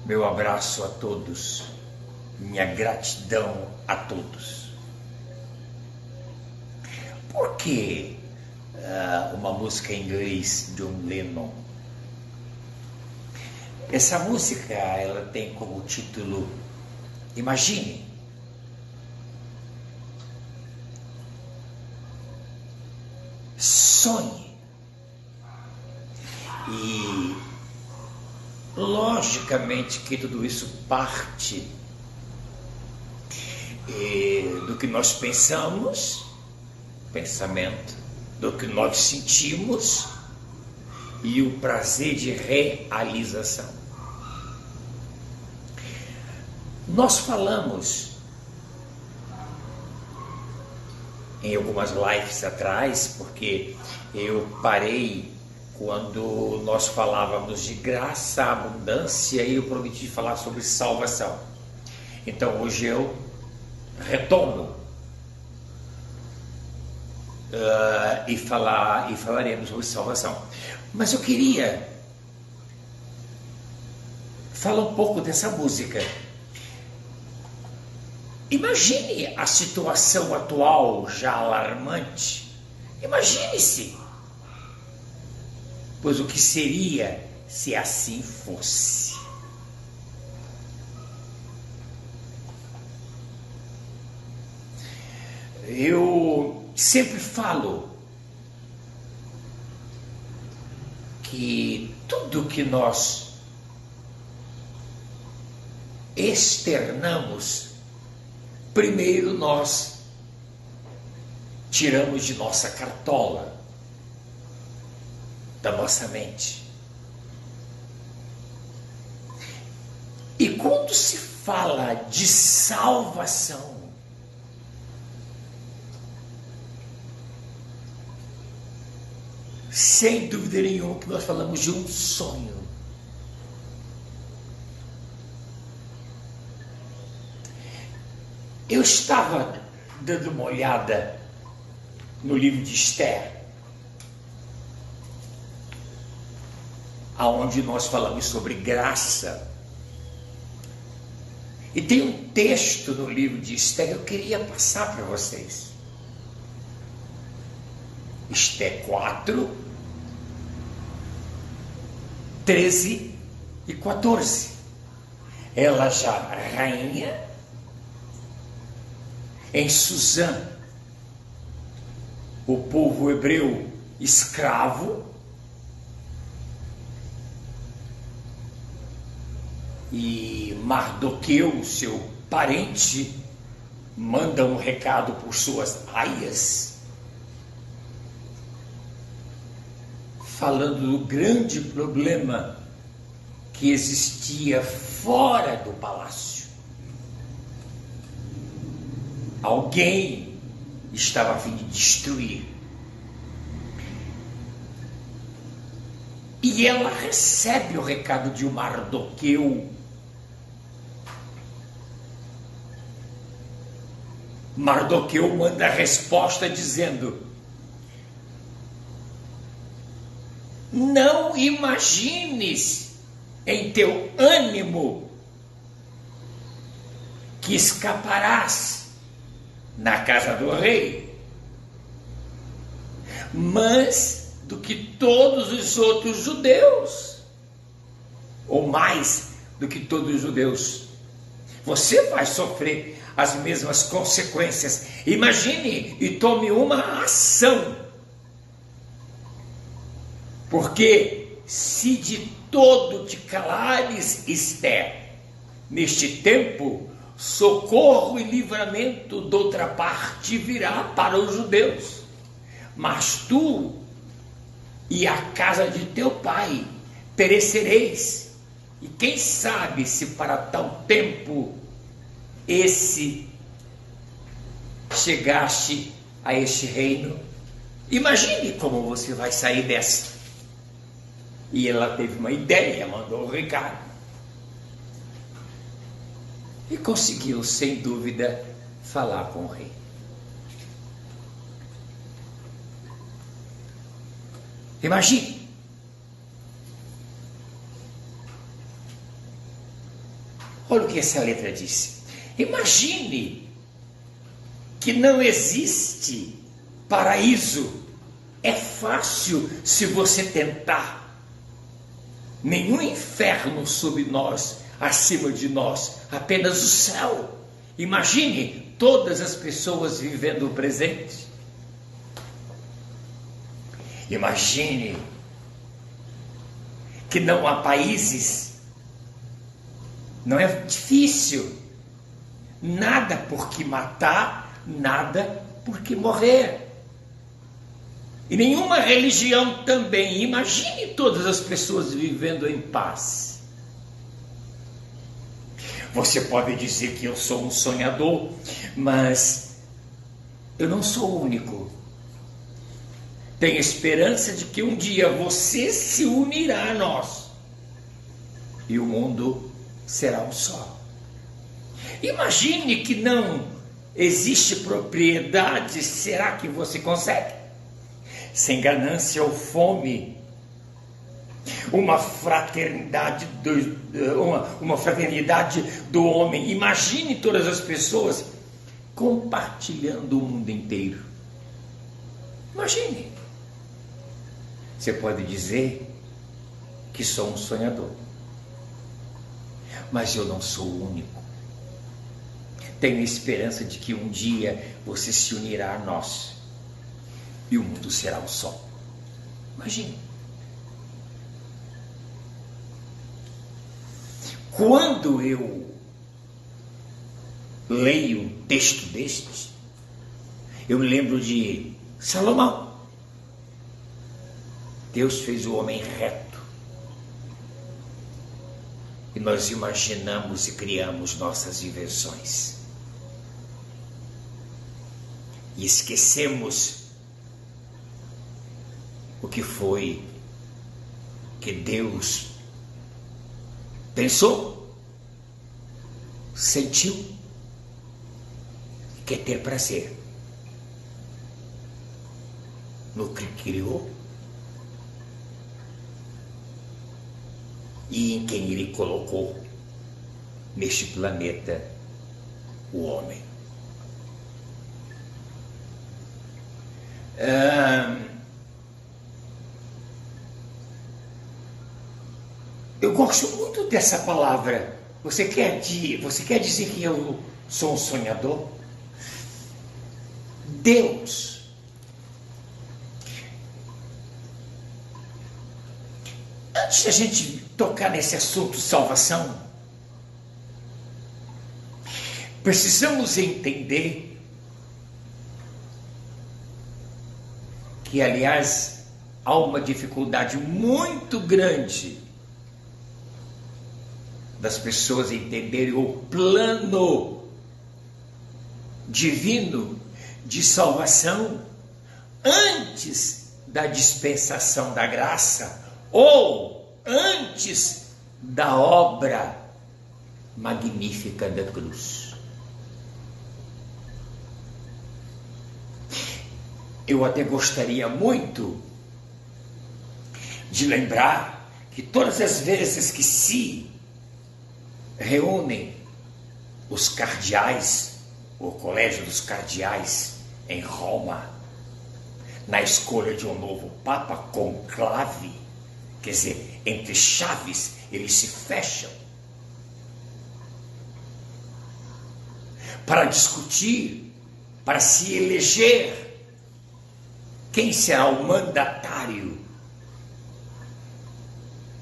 Meu abraço a todos, minha gratidão a todos. Por que uma música em inglês, John Lennon? Essa música ela tem como título Imagine. Sonhe. E logicamente que tudo isso parte do que nós pensamos, pensamento, do que nós sentimos e o prazer de realização. Nós falamos em algumas lives atrás, porque eu parei quando nós falávamos de graça, abundância, e eu prometi falar sobre salvação. Então hoje eu retomo e falaremos sobre salvação. Mas eu queria falar um pouco dessa música. Imagine a situação atual já alarmante. Imagine-se. Pois o que seria se assim fosse? Eu sempre falo que tudo que nós externamos, primeiro nós tiramos de nossa cartola, da nossa mente. E quando se fala de salvação, sem dúvida nenhuma que nós falamos de um sonho. Eu estava dando uma olhada no livro de Esther, aonde nós falamos sobre graça. E tem um texto no livro de Esther que eu queria passar para vocês. Esther 4, 13 e 14. Ela já rainha em Suzã, o povo hebreu escravo, e Mardoqueu, seu parente, manda um recado por suas aias, falando do grande problema que existia fora do palácio. Alguém estava a fim de destruir. E ela recebe o recado de Mardoqueu. Mardoqueu manda a resposta dizendo: não imagines em teu ânimo que escaparás na casa do rei, mas do que todos os outros judeus, ou mais do que todos os judeus, você vai sofrer as mesmas consequências. Imagine e tome uma ação, porque se de todo te calares, Esther, neste tempo, socorro e livramento de outra parte virá para os judeus, mas tu e a casa de teu pai perecereis. E quem sabe se para tal tempo chegaste a este reino. Imagine como você vai sair dessa. E ela teve uma ideia, mandou um recado. E conseguiu, sem dúvida, falar com o rei. Imagine Olha o que essa letra diz. Imagine que não existe paraíso. É fácil se você tentar. Nenhum inferno sob nós, acima de nós, apenas o céu. Imagine todas as pessoas vivendo o presente. Imagine que não há países. Não é difícil. Nada por que matar, nada por que morrer. E nenhuma religião também. Imagine todas as pessoas vivendo em paz. Você pode dizer que eu sou um sonhador, mas eu não sou o único. Tenho esperança de que um dia você se unirá a nós e o mundo será um só. Imagine que não existe propriedade. Será que você consegue? Sem ganância ou fome, uma fraternidade do homem. Imagine todas as pessoas compartilhando o mundo inteiro. Imagine. Você pode dizer que sou um sonhador, mas eu não sou o único. Tenho esperança de que um dia você se unirá a nós e o mundo será um só. Imagine. Quando eu leio um texto destes, eu me lembro de Salomão. Deus fez o homem reto. E nós imaginamos e criamos nossas invenções. E esquecemos o que foi que Deus pensou, sentiu e quer ter prazer no que criou e em quem Ele colocou neste planeta, o homem. Eu gosto muito dessa palavra. Você quer dizer que eu sou um sonhador? Deus antes de a gente tocar nesse assunto salvação, precisamos entender que, aliás, há uma dificuldade muito grande das pessoas entenderem o plano divino de salvação antes da dispensação da graça ou antes da obra magnífica da cruz. Eu até gostaria muito de lembrar que todas as vezes que se reúnem os cardeais, o Colégio dos Cardeais em Roma, na escolha de um novo Papa, conclave, quer dizer, entre chaves, eles se fecham para discutir, para se eleger quem será o mandatário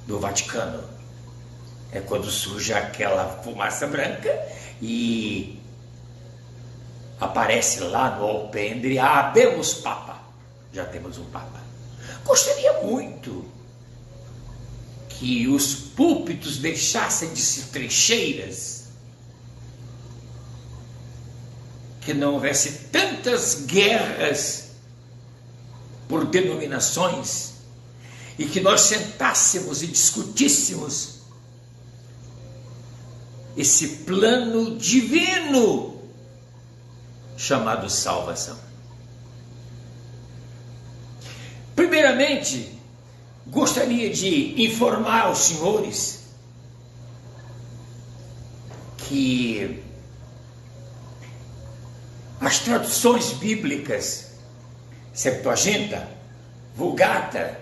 do Vaticano. É quando surge aquela fumaça branca e aparece lá no alpendre: temos Papa, já temos um Papa. Gostaria muito que os púlpitos deixassem de ser trincheiras, que não houvesse tantas guerras por denominações e que nós sentássemos e discutíssemos esse plano divino chamado salvação. Primeiramente, gostaria de informar aos senhores que as traduções bíblicas, Septuaginta, Vulgata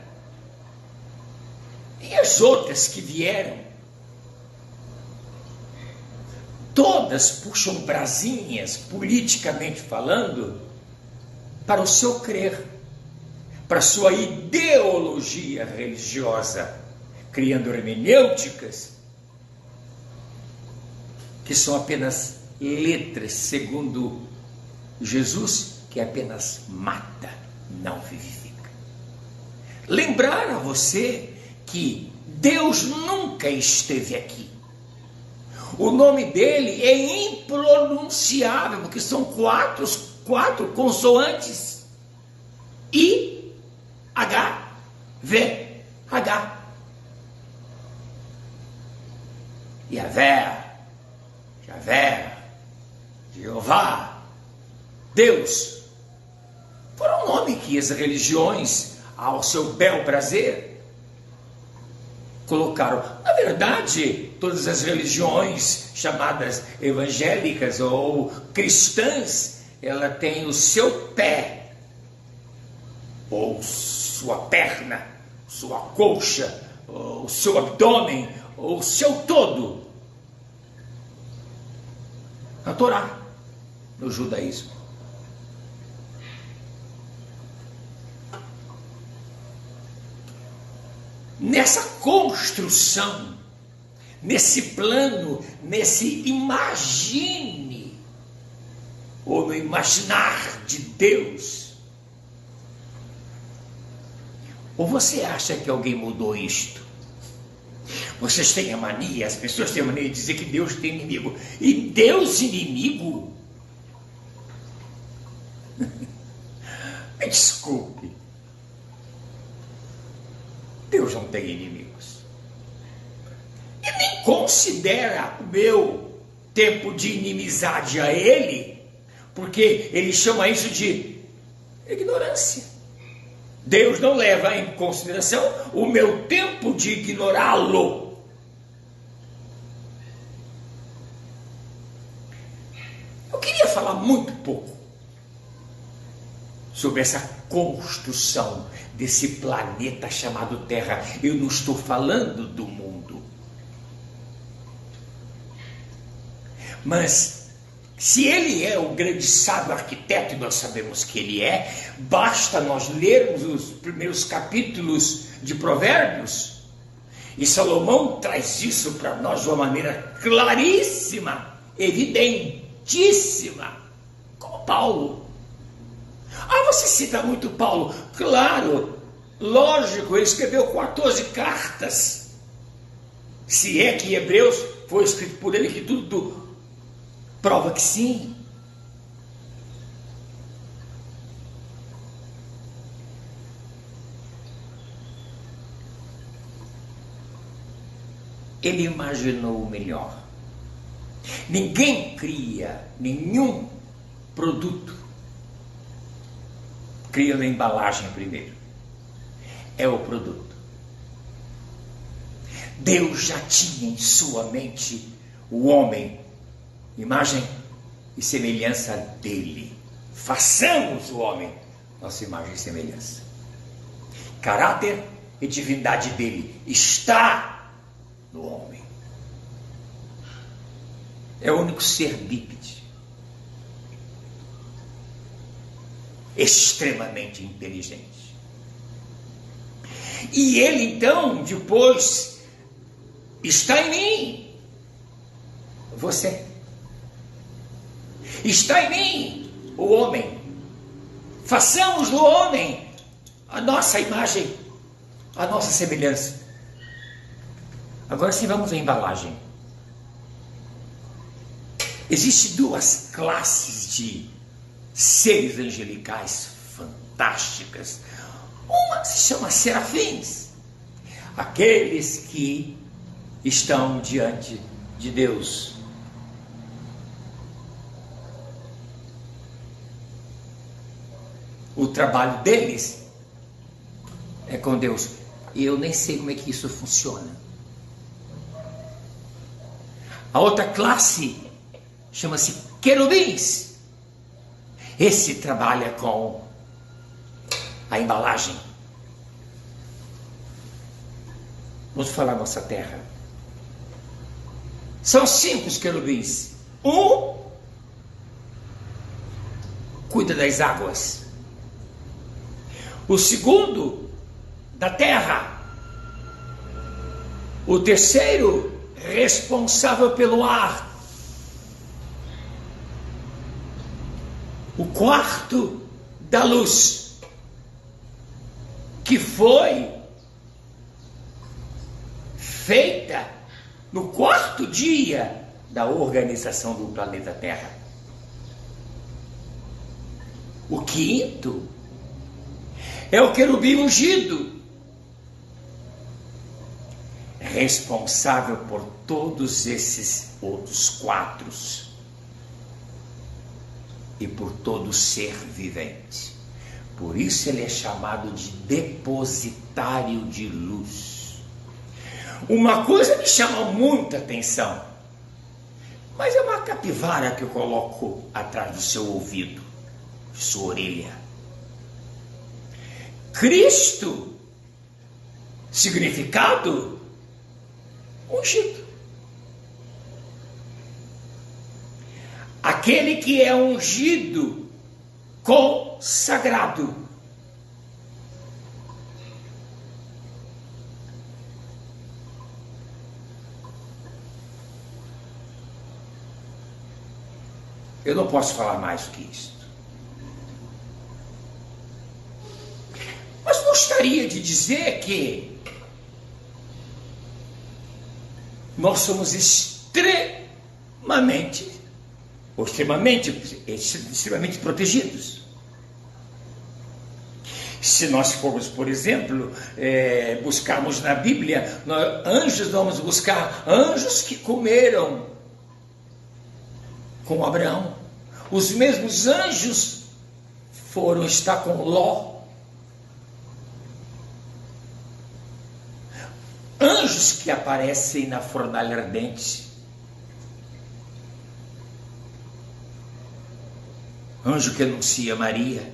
e as outras que vieram, todas puxam brasinhas, politicamente falando, para o seu crer, para a sua ideologia religiosa, criando hermenêuticas que são apenas letras, segundo Jesus, que apenas mata, não vivifica. Lembrar a você que Deus nunca esteve aqui. O nome dele é impronunciável, porque são quatro consoantes. I, H, V, H. Yahvé, Javé, Jeová, Deus. Foram um nome que as religiões, ao seu bel prazer, colocaram. Na verdade, todas as religiões chamadas evangélicas ou cristãs, ela tem o seu pé, ou sua perna, sua coxa, ou seu abdômen, ou seu todo, na Torá, no judaísmo. Nessa construção, nesse plano, nesse imagine, ou no imaginar de Deus, ou você acha que alguém mudou isto? Vocês têm a mania, as pessoas têm a mania de dizer que Deus tem inimigo. E Deus inimigo? Me desculpe. Deus não tem inimigos. E nem considera o meu tempo de inimizade a Ele, porque Ele chama isso de ignorância. Deus não leva em consideração o meu tempo de ignorá-lo. Eu queria falar muito pouco sobre essa construção desse planeta chamado Terra. Eu não estou falando do mundo. Mas se ele é o grande sábio arquiteto, e nós sabemos que ele é, basta nós lermos os primeiros capítulos de Provérbios, e Salomão traz isso para nós de uma maneira claríssima, evidentíssima, como Paulo. Ah, você cita muito Paulo. Claro, lógico, ele escreveu 14 cartas. Se é que Hebreus foi escrito por ele, que tudo prova que sim. Ele imaginou o melhor. Ninguém cria nenhum produto criando a embalagem primeiro. É o produto. Deus já tinha em sua mente o homem, imagem e semelhança dele. Façamos o homem nossa imagem e semelhança. Caráter e divindade dele está no homem. É o único ser bípede, extremamente inteligente. E ele então, depois, está em mim. Você. Está em mim, o homem. Façamos do homem a nossa imagem, a nossa semelhança. Agora sim, vamos à embalagem. Existem duas classes de seres angelicais fantásticas. Uma se chama serafins, aqueles que estão diante de Deus. O trabalho deles é com Deus. E eu nem sei como é que isso funciona. A outra classe chama-se querubins. Esse trabalha com a embalagem. Vamos falar nossa terra. São 5 os querubins. Um cuida das águas. O segundo, da terra. O terceiro, responsável pelo ar. O quarto, da luz, que foi feita no 4º dia da organização do planeta Terra. O 5º é o querubim ungido, responsável por todos esses outros 4 e por todo ser vivente. Por isso ele é chamado de depositário de luz. Uma coisa me chama muita atenção, mas é uma capivara que eu coloco atrás do seu ouvido, de sua orelha. Cristo, significado, ungido. Aquele que é ungido, consagrado. Eu não posso falar mais do que isso. Mas gostaria de dizer que nós somos extremamente protegidos. Se nós formos, por exemplo, buscarmos na Bíblia, anjos, vamos buscar anjos que comeram com Abraão. Os mesmos anjos foram estar com Ló. Anjos que aparecem na fornalha ardente. Anjo que anuncia a Maria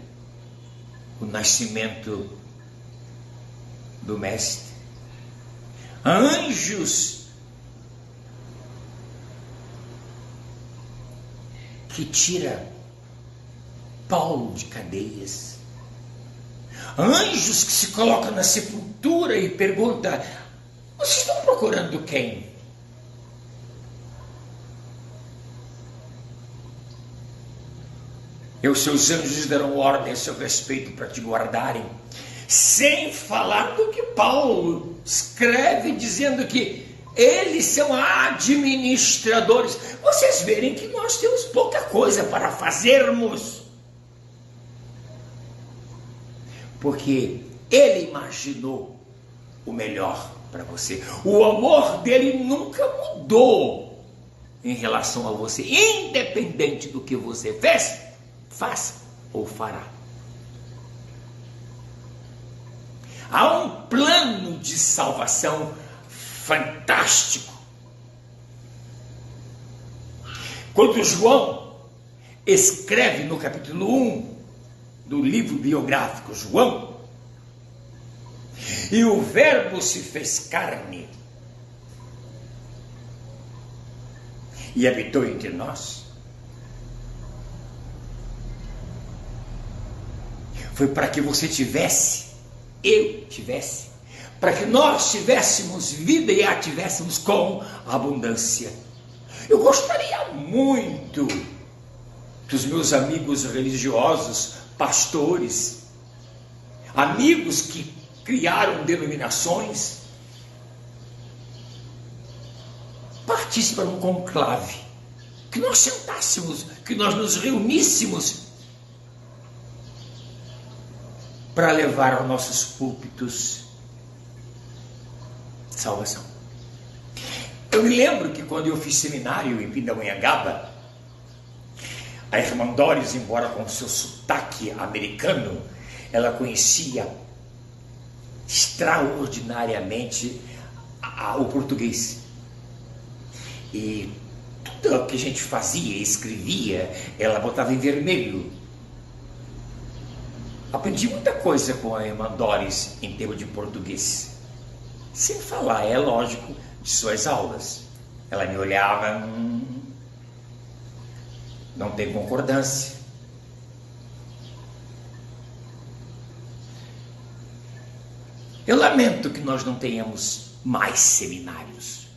o nascimento do Mestre. Anjos que tira Paulo de cadeias. Anjos que se colocam na sepultura e pergunta: vocês estão procurando quem? E os seus anjos darão ordem a seu respeito para te guardarem. Sem falar do que Paulo escreve dizendo que eles são administradores. Vocês verem que nós temos pouca coisa para fazermos. Porque ele imaginou o melhor para você. O amor dele nunca mudou em relação a você, independente do que você fez, faça ou fará. Há um plano de salvação fantástico. Quando João escreve no capítulo 1 do livro biográfico João, e o Verbo se fez carne e habitou entre nós, foi para que você tivesse, eu tivesse, para que nós tivéssemos vida e a tivéssemos com abundância. Eu gostaria muito que os meus amigos religiosos, pastores, amigos que criaram denominações, partissem para um conclave, que nós sentássemos, que nós nos reuníssemos para levar aos nossos púlpitos salvação. Eu me lembro que quando eu fiz seminário em Pindamonhangaba, a irmã Doris, embora com seu sotaque americano, ela conhecia extraordinariamente o português. E Tudo o que a gente fazia, escrevia, ela botava em vermelho. Aprendi muita coisa com a irmã Doris em termos de português. Sem falar, é lógico, de suas aulas. Ela me olhava, não tem concordância. Eu lamento que nós não tenhamos mais seminários.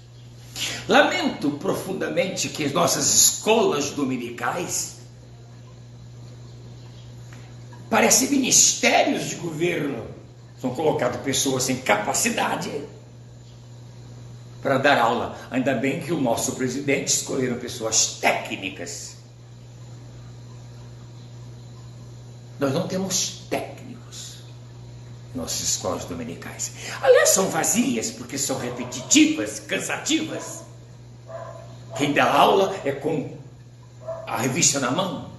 Lamento profundamente que as nossas escolas dominicais parecem ministérios de governo. São colocadas pessoas sem capacidade para dar aula. Ainda bem que o nosso presidente escolheram pessoas técnicas. Nós não temos técnicos em nossas escolas dominicais. Aliás, são vazias, porque são repetitivas, cansativas. Quem dá aula é com a revista na mão.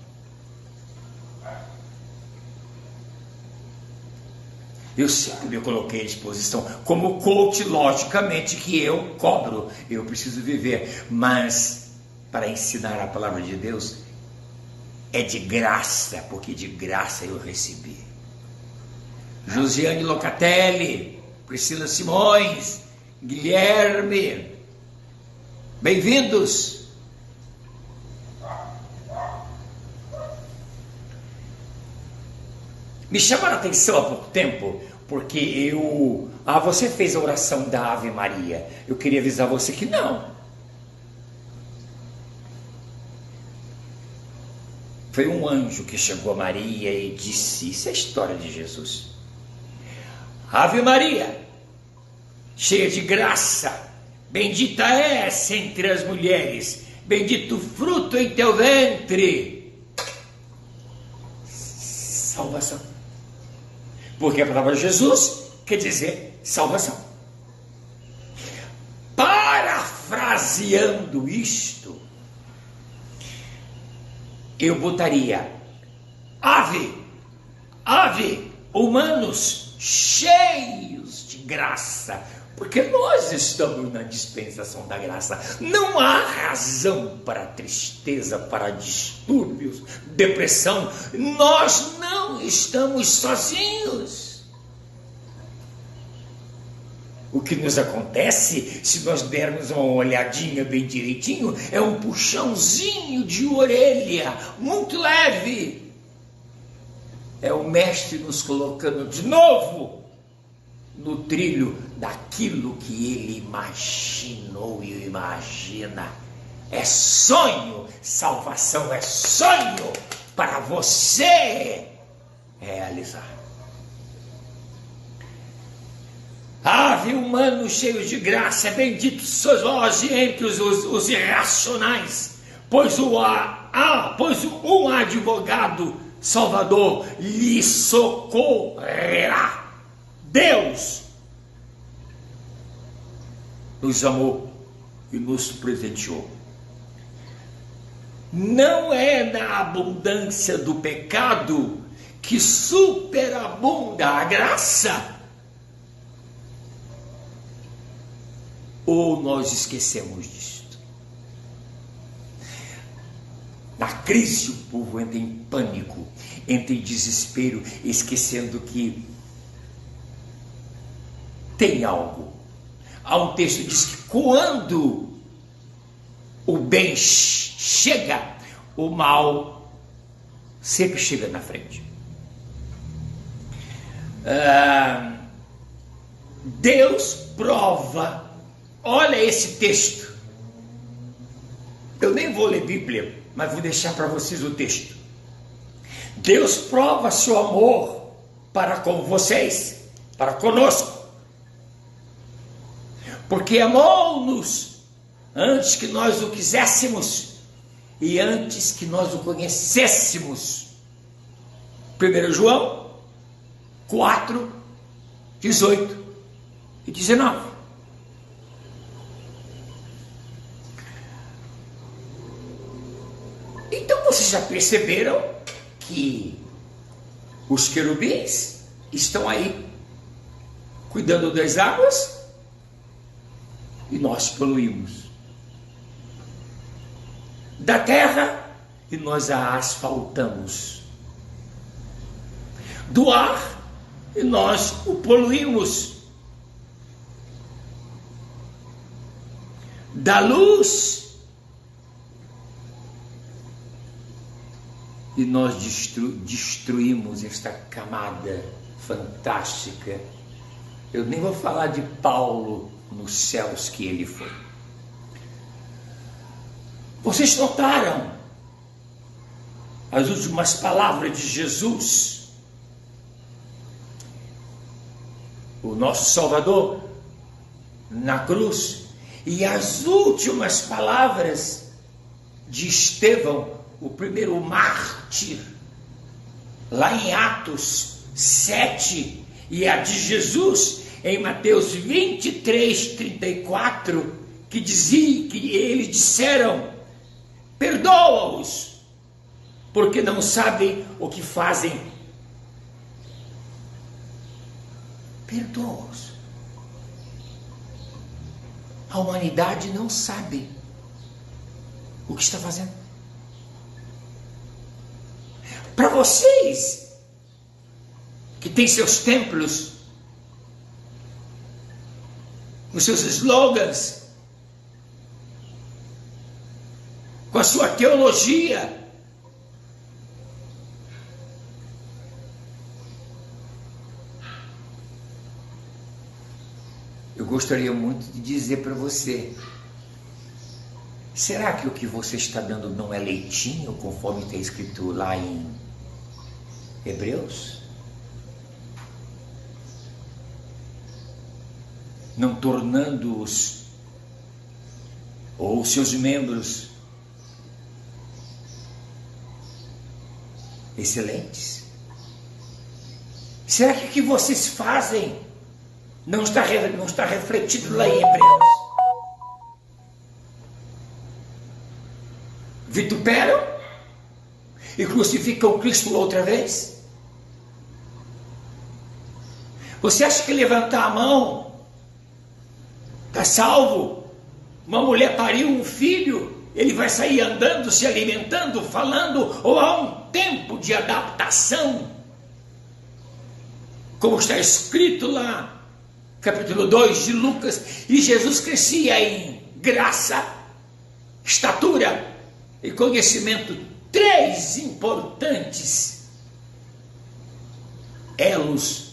Eu sempre me coloquei à disposição como coach, logicamente que eu cobro, eu preciso viver, mas para ensinar a palavra de Deus é de graça, porque de graça eu recebi. Josiane Locatelli, Priscila Simões, Guilherme, bem-vindos. Me chamaram a atenção há pouco tempo, porque você fez a oração da Ave Maria. Eu queria avisar você que não. Foi um anjo que chegou a Maria e disse, isso é a história de Jesus. Ave Maria, cheia de graça, bendita és entre as mulheres, bendito o fruto em teu ventre. Salvação. Porque a palavra Jesus quer dizer salvação. Parafraseando isto, eu botaria ave, humanos cheios de graça, porque nós estamos na dispensação da graça. Não há razão para tristeza, para distúrbios, depressão. Nós não estamos sozinhos. O que nos acontece, se nós dermos uma olhadinha bem direitinho, é um puxãozinho de orelha, muito leve. É o mestre nos colocando de novo no trilho daquilo que ele imaginou e imagina. É sonho, salvação é sonho para você realizar. Ave humano cheio de graça, bendito sois vós entre os irracionais, pois um advogado Salvador lhe socorrerá. Deus nos amou e nos presenteou. Não é na abundância do pecado que superabunda a graça. Ou nós esquecemos disto? Na crise o povo entra em pânico, entra em desespero, esquecendo que tem algo. Há um texto que diz que quando o bem chega, o mal sempre chega na frente. Deus prova. Olha esse texto. Eu nem vou ler Bíblia, mas vou deixar para vocês o texto. Deus prova seu amor para com vocês, para conosco, porque amou-nos antes que nós o quiséssemos e antes que nós o conhecêssemos. 1 João 4, 18 e 19. Então vocês já perceberam que os querubins estão aí cuidando das águas e nós poluímos. da terra e nós a asfaltamos, do ar e nós o poluímos, da luz e nós destruímos esta camada fantástica. Eu nem vou falar de Paulo nos céus que ele foi. Vocês notaram as últimas palavras de Jesus, o nosso Salvador, na cruz, e as últimas palavras de Estevão, o primeiro mártir, lá em Atos 7, e a de Jesus em Mateus 23, 34, que dizia que eles disseram: perdoa-os, porque não sabem o que fazem. Perdoa-os. A humanidade não sabe o que está fazendo. Para vocês que têm seus templos, os seus slogans, com a sua teologia, eu gostaria muito de dizer para você: será que o que você está dando não é leitinho, conforme está escrito lá em Hebreus? Não tornando-os ou seus membros excelentes? Será que o que vocês fazem não está refletido lá em Hebreus? Vituperam e crucificam Cristo outra vez? Você acha que levantar a mão está salvo? Uma mulher pariu um filho, ele vai sair andando, se alimentando, falando, ou há um tempo de adaptação? Como está escrito lá, capítulo 2 de Lucas, e Jesus crescia em graça, estatura e conhecimento, 3 importantes elos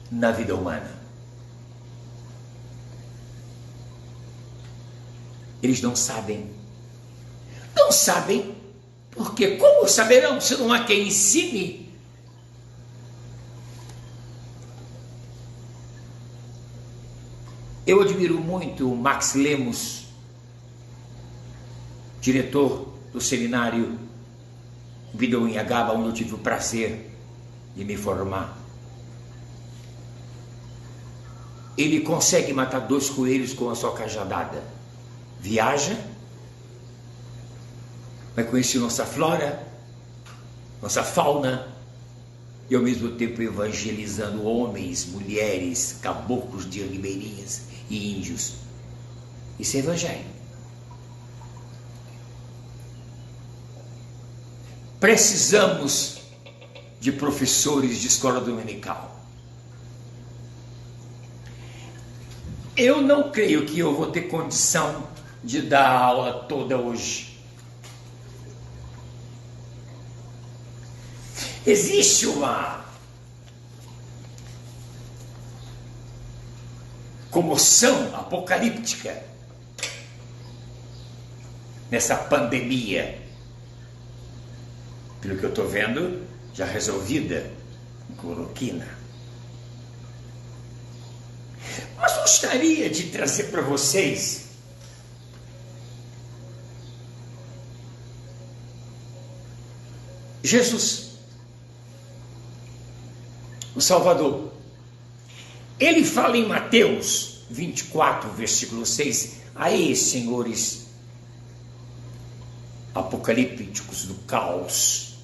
na vida humana. Eles não sabem. Não sabem, porque como saberão se não há quem ensine? Eu admiro muito o Max Lemos, diretor do seminário Bidouinhagaba, onde eu tive o prazer de me formar. Ele consegue matar 2 coelhos com a sua cajadada. Viaja, vai conhecer nossa flora, nossa fauna, e ao mesmo tempo evangelizando homens, mulheres, caboclos de ribeirinhas e índios. Isso é evangelho. Precisamos de professores de escola dominical. Eu não creio que eu vou ter condição de dar a aula toda hoje. Existe uma comoção apocalíptica nessa pandemia, pelo que eu estou vendo, já resolvida com cloroquina. Mas gostaria de trazer para vocês Jesus, o Salvador. Ele fala em Mateus 24, versículo 6, aí, senhores apocalípticos do caos,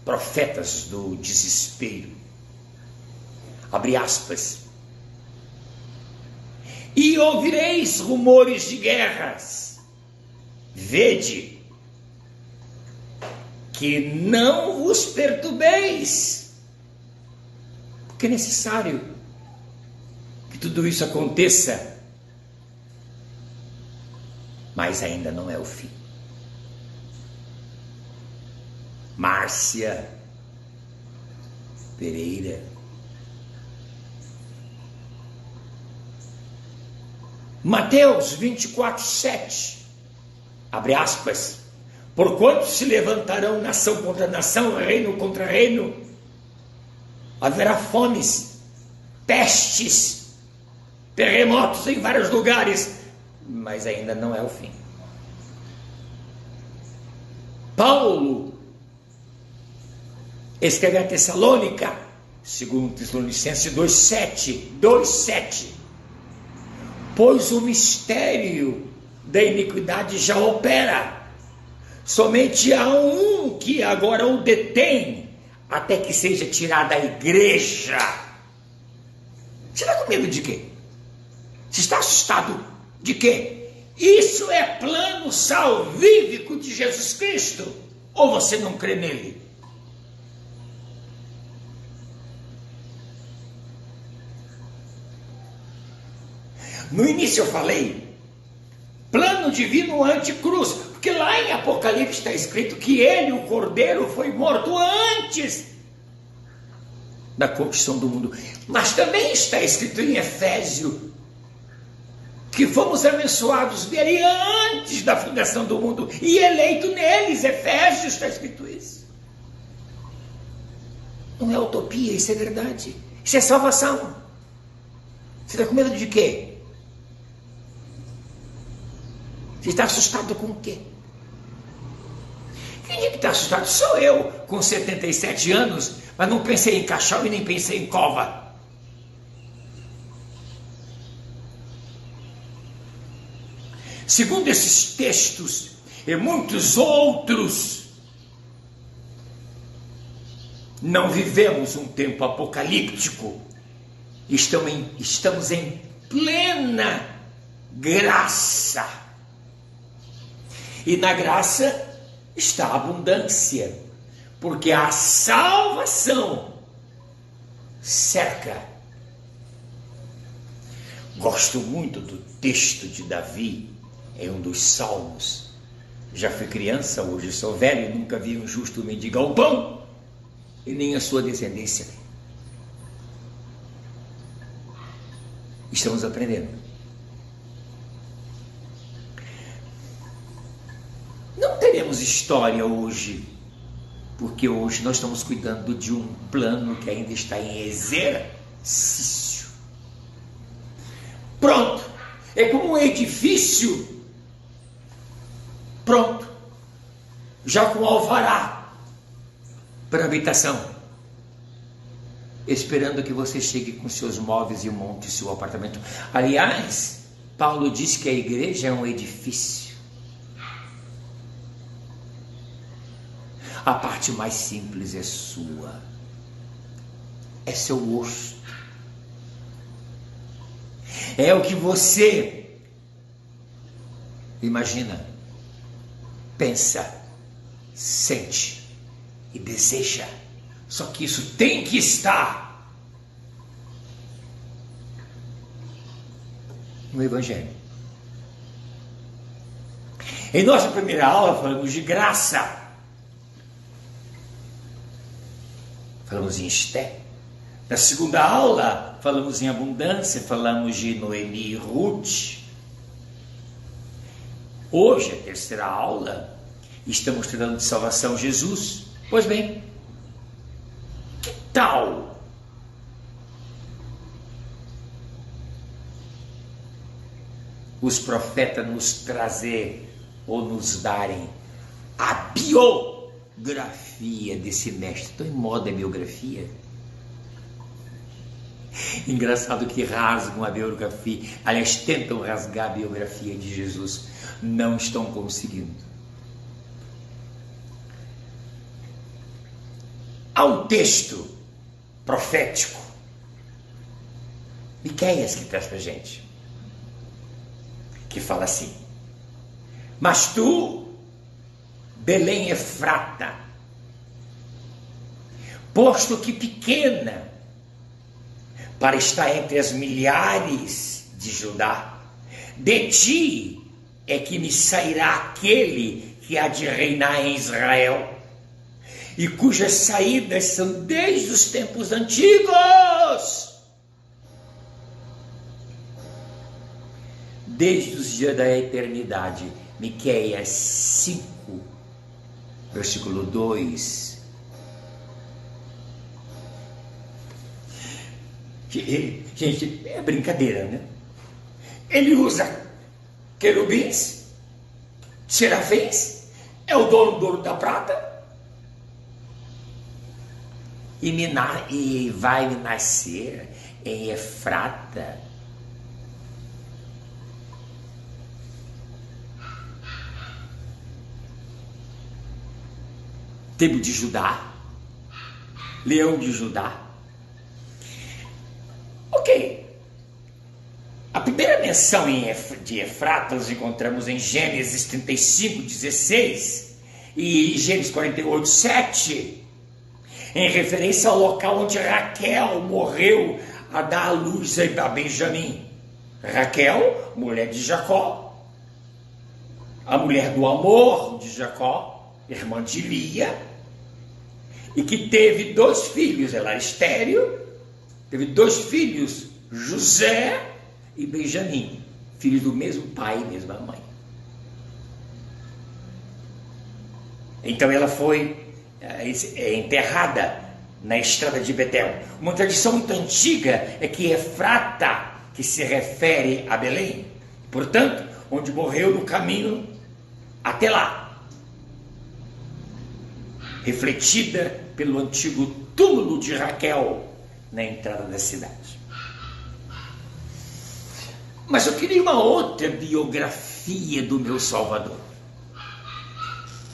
profetas do desespero, abre aspas: e ouvireis rumores de guerras, vede, que não vos perturbeis, porque é necessário que tudo isso aconteça, mas ainda não é o fim. Márcia Pereira. Mateus 24:7, abre aspas, porquanto se levantarão nação contra nação, reino contra reino, haverá fomes, pestes, terremotos em vários lugares, mas ainda não é o fim. Paulo escreve a Tessalônica, segundo Tessalonicenses 2:7, pois o mistério da iniquidade já opera, somente há um que agora o detém, até que seja tirada a igreja. Você está com medo de quê? Você está assustado de quê? Isso é plano salvífico de Jesus Cristo, ou você não crê nele? No início eu falei, plano divino anticruz, porque lá em Apocalipse está escrito que ele, o Cordeiro, foi morto antes da conquista do mundo. Mas também está escrito em Efésio que fomos abençoados dele antes da fundação do mundo e eleito neles. Efésios está escrito isso. Não é utopia, isso é verdade. Isso é salvação. Você está com medo de quê? Você está assustado com o quê? Quem é que está assustado? Sou eu, com 77 anos, mas não pensei em caixão e nem pensei em cova. Segundo esses textos e muitos outros, não vivemos um tempo apocalíptico. Estamos em plena graça. E na graça está a abundância, porque a salvação cerca. Gosto muito do texto de Davi, em um dos salmos. Já fui criança, hoje sou velho, e nunca vi um justo mendigar o pão, e nem a sua descendência. Estamos aprendendo. Não teremos história hoje, porque hoje nós estamos cuidando de um plano que ainda está em exercício. Pronto, é como um edifício pronto, já com alvará para habitação, esperando que você chegue com seus móveis e monte seu apartamento. Aliás, Paulo diz que a igreja é um edifício. A parte mais simples é sua, é seu gosto, é o que você imagina, pensa, sente e deseja. Só que isso tem que estar no Evangelho. Em nossa primeira aula falamos de graça. Falamos em Esté. Na segunda aula, falamos em abundância, falamos de Noemi e Ruth. Hoje, a terceira aula, estamos tratando de salvação, Jesus. Pois bem, que tal os profetas nos trazer ou nos darem a biografia desse mestre? Estou em moda biografia. Engraçado que rasgam a biografia, aliás, tentam rasgar a biografia de Jesus, não estão conseguindo. Há um texto profético, Miqueias, que traz para a gente, que fala assim: mas tu, Belém Efrata, posto que pequena, para estar entre as milhares de Judá. De ti é que me sairá aquele que há de reinar em Israel, e cujas saídas são desde os tempos antigos, desde os dias da eternidade. Miqueias 5, versículo 2. Gente, é brincadeira, né? Ele usa querubins, serafins, é o dono do ouro da prata, e vai nascer em Efrata, tribo de Judá, leão de Judá. Ok. A primeira menção de Efrata nós encontramos em Gênesis 35, 16 e Gênesis 48, 7, em referência ao local onde Raquel morreu a dar à luz a Benjamim. Raquel, mulher de Jacó, a mulher do amor de Jacó, irmã de Lia, e que teve 2 filhos, ela era estéril, teve 2 filhos, José e Benjamim, filhos do mesmo pai e mesma mãe. Então ela foi enterrada na estrada de Betel. Uma tradição muito antiga é que Efrata, que se refere a Belém, portanto, onde morreu no caminho até lá, refletida pelo antigo túmulo de Raquel na entrada da cidade. Mas eu queria uma outra biografia do meu Salvador.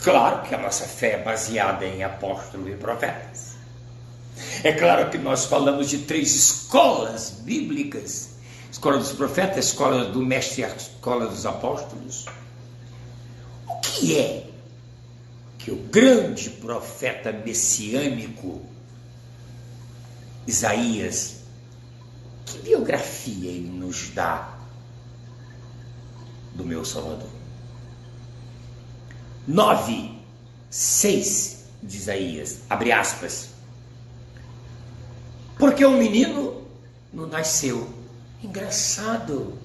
Claro que a nossa fé é baseada em apóstolos e profetas. É claro que nós falamos de 3 escolas bíblicas: escola dos profetas, a escola do mestre e a escola dos apóstolos. O que é que o grande profeta messiânico Isaías, que biografia ele nos dá do meu Salvador? 9:6 de Isaías, abre aspas, porque um menino não nasceu. Engraçado.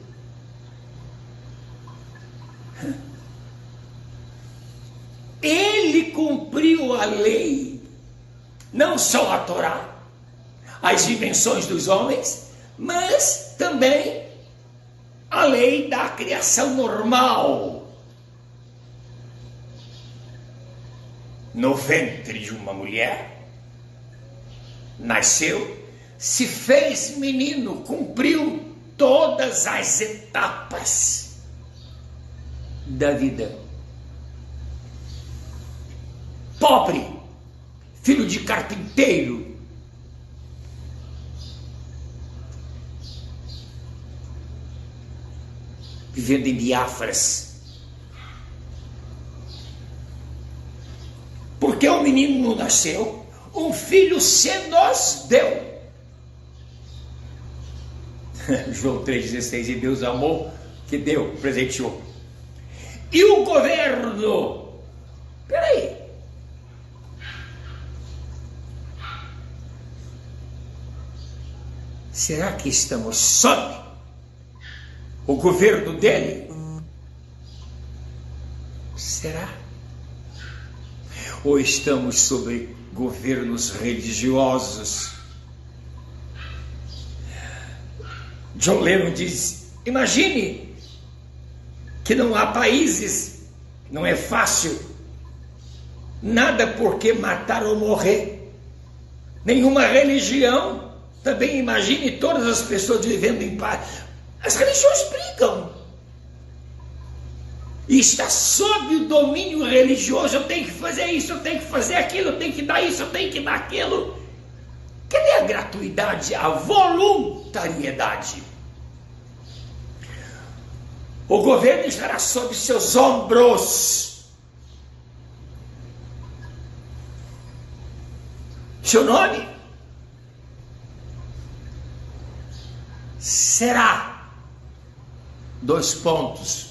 Ele cumpriu a lei, não só a Torá, as dimensões dos homens, mas também a lei da criação normal. No ventre de uma mulher, nasceu, se fez menino, cumpriu todas as etapas da vida. Pobre, filho de carpinteiro, vivendo em Biafras. Porque o menino não nasceu, um filho se nos deu. João 3,16, e Deus amou, que deu, presenteou. E o governo, peraí, será que estamos sob o governo dele? Será? Ou estamos sob governos religiosos? John Lennon diz, imagine que não há países, não é fácil, nada por que matar ou morrer, nenhuma religião. Também imagine todas as pessoas vivendo em paz. As religiões brigam. E está sob o domínio religioso. Eu tenho que fazer isso, eu tenho que fazer aquilo, eu tenho que dar isso, eu tenho que dar aquilo. Cadê a gratuidade, a voluntariedade? O governo estará sob seus ombros. Seu nome será, dois pontos,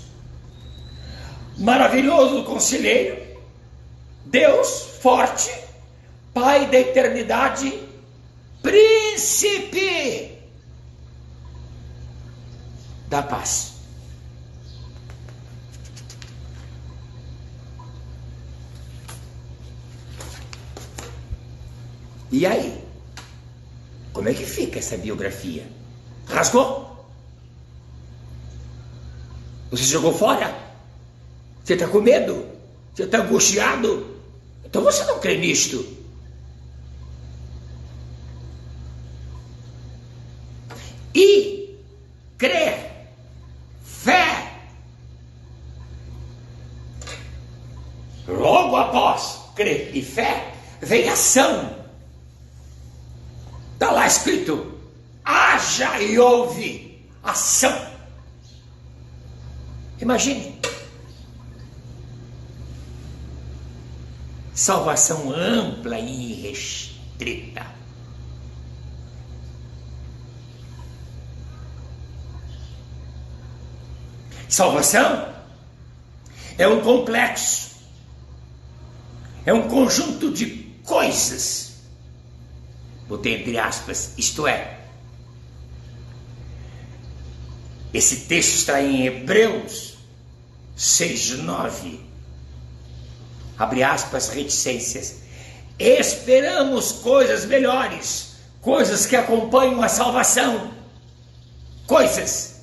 maravilhoso conselheiro, Deus forte, Pai da eternidade, príncipe da paz. E aí? Como é que fica essa biografia? Rasgou? Você jogou fora? Você está com medo? Você está angustiado? Então você não crê nisto. E crer, fé. Logo após crer e fé, vem ação. Está lá escrito, haja e ouve, ação. Imagine, salvação ampla e irrestrita. Salvação é um complexo, é um conjunto de coisas. Botei entre aspas, isto é. Esse texto está em Hebreus 6:9. Abre aspas, reticências. Esperamos coisas melhores, coisas que acompanham a salvação. Coisas.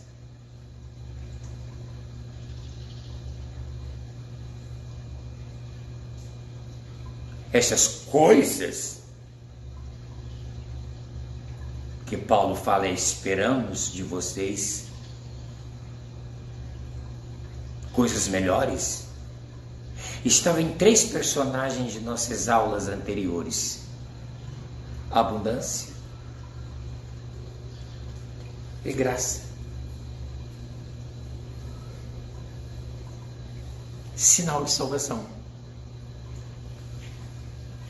Essas coisas que Paulo fala, esperamos de vocês coisas melhores, estava em 3 personagens de nossas aulas anteriores: abundância e graça. Sinal de salvação.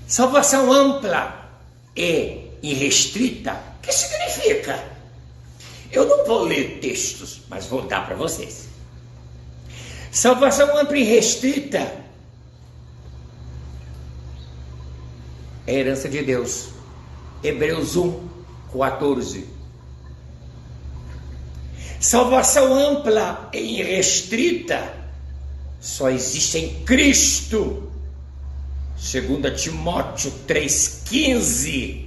Salvação ampla e irrestrita. O que significa? Eu não vou ler textos, mas vou dar para vocês. Salvação ampla e restrita é a herança de Deus. Hebreus 1:14. Salvação ampla e irrestrita só existe em Cristo. 2 Timóteo 3,15.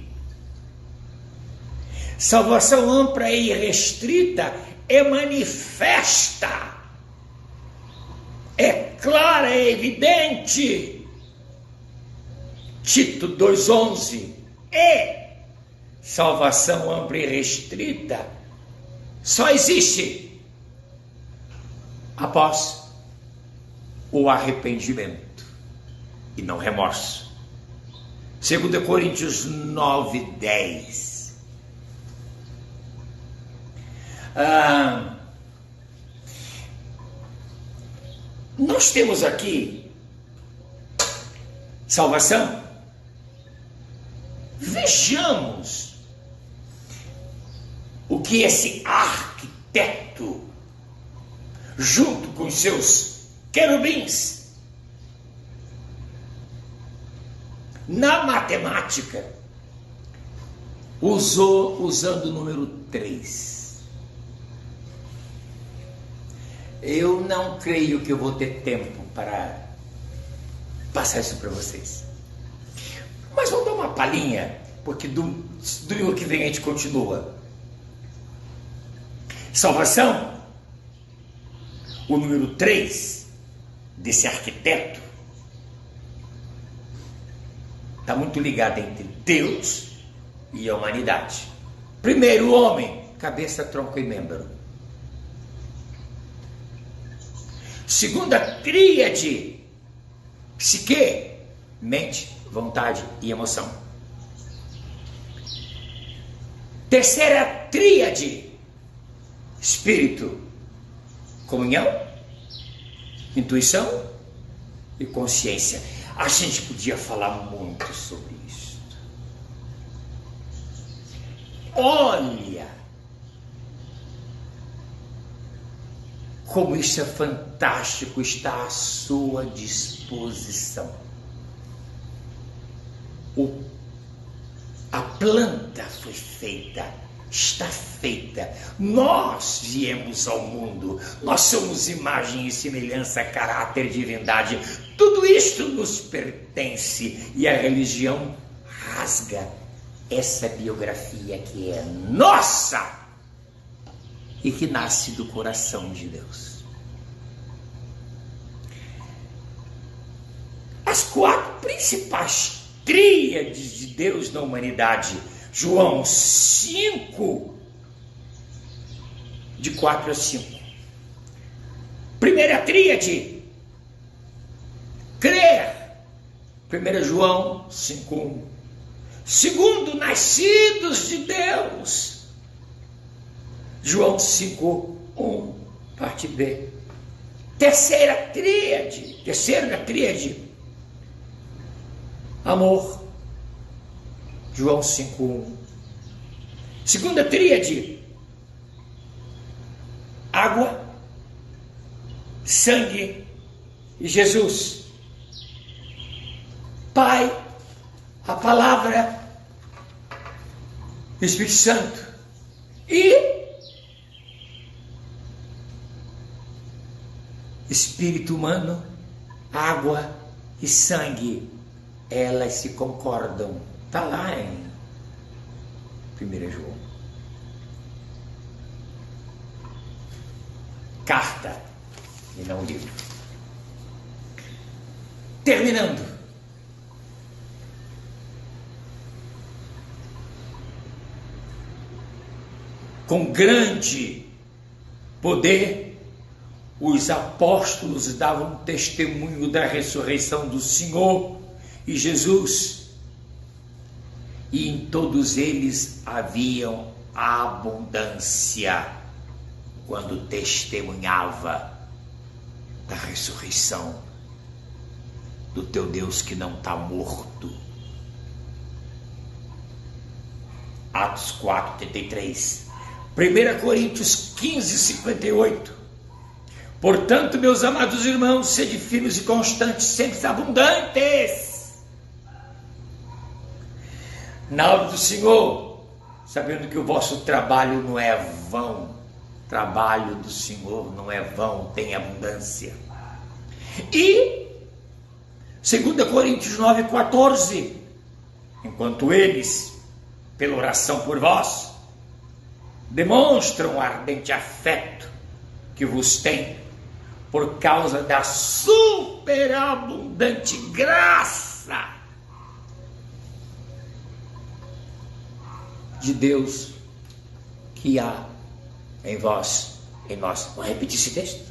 Salvação ampla e irrestrita é manifesta, é clara, é evidente. Tito 2,11. E salvação ampla e restrita só existe após o arrependimento e não remorso. 2 Coríntios 9:10. Nós temos aqui salvação. Vejamos o que esse arquiteto, junto com seus querubins, na matemática, usando o número 3. Eu não creio que eu vou ter tempo para passar isso para vocês. Mas vamos dar uma palhinha, porque domingo que vem a gente continua. Salvação, o número 3 desse arquiteto, está muito ligado entre Deus e a humanidade. Primeiro, o homem, cabeça, tronco e membro. Segunda tríade, psique, mente, vontade e emoção. Terceira tríade, espírito, comunhão, intuição e consciência. A gente podia falar muito sobre isso. Olha como isso é fantástico, está à sua disposição. A planta foi feita, está feita. Nós viemos ao mundo, nós somos imagem e semelhança, caráter, divindade. Tudo isto nos pertence e a religião rasga essa biografia que é nossa e que nasce do coração de Deus. As 4 principais tríades de Deus na humanidade, João 5, de 4 a 5. Primeira tríade, crer, 1 João 5:1. Segundo, nascidos de Deus, João 5:1, parte B. Terceira tríade, amor, João 5:1. Segunda tríade, água, sangue e Jesus. Pai, a palavra, Espírito Santo e espírito humano, água e sangue, elas se concordam. Está lá em 1 João. Carta e não livro. Terminando. Com grande poder, os apóstolos davam testemunho da ressurreição do Senhor e Jesus, e em todos eles haviam abundância quando testemunhava da ressurreição do teu Deus que não está morto. Atos 4:33. 1 Coríntios 15:58. Portanto, meus amados irmãos, sede firmes e constantes, sempre abundantes na obra do Senhor, sabendo que o vosso trabalho não é vão. Trabalho do Senhor não é vão, tem abundância. E 2 Coríntios 9:14. Enquanto eles, pela oração por vós, demonstram o ardente afeto que vos tem por causa da superabundante graça de Deus que há em vós, em nós. Vou repetir esse texto.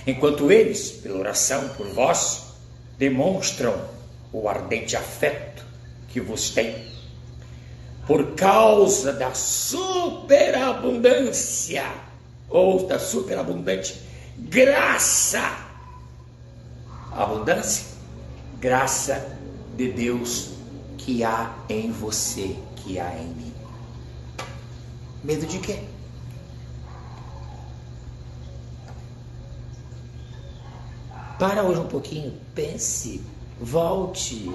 Enquanto eles, pela oração por vós, demonstram o ardente afeto que vos tem por causa da superabundância ou da superabundante graça, abundância, graça de Deus que há em você, que há em mim. Medo de quê? Para hoje um pouquinho, pense, volte,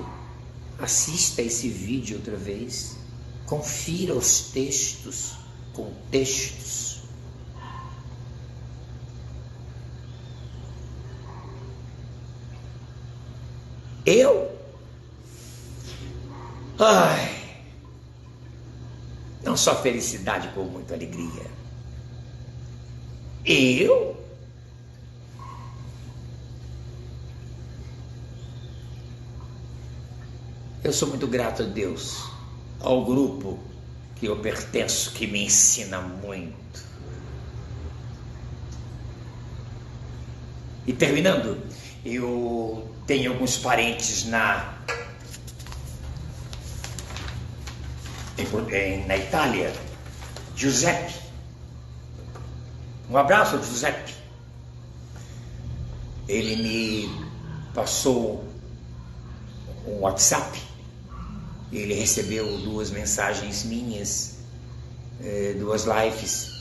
assista esse vídeo outra vez, confira os textos, contextos. Não só felicidade, com muita alegria. Eu sou muito grato a Deus, ao grupo que eu pertenço, que me ensina muito. E terminando, eu tenho alguns parentes na Itália. Giuseppe, um abraço, Giuseppe. Ele me passou um WhatsApp. Ele recebeu 2 mensagens minhas 2 lives,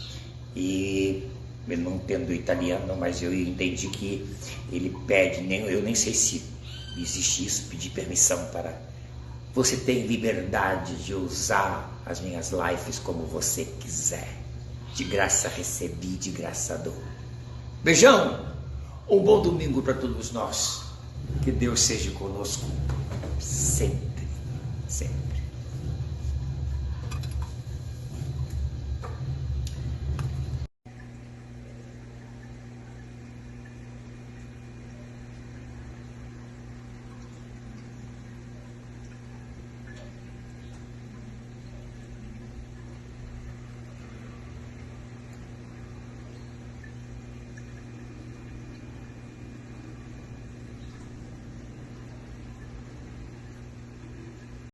e eu não entendo italiano, mas eu entendi que ele pede, eu nem sei se existe isso, pedir permissão para... Você tem liberdade de usar as minhas lives como você quiser. De graça recebi, de graça dou. Beijão! Um bom domingo para todos nós. Que Deus seja conosco sempre, sempre.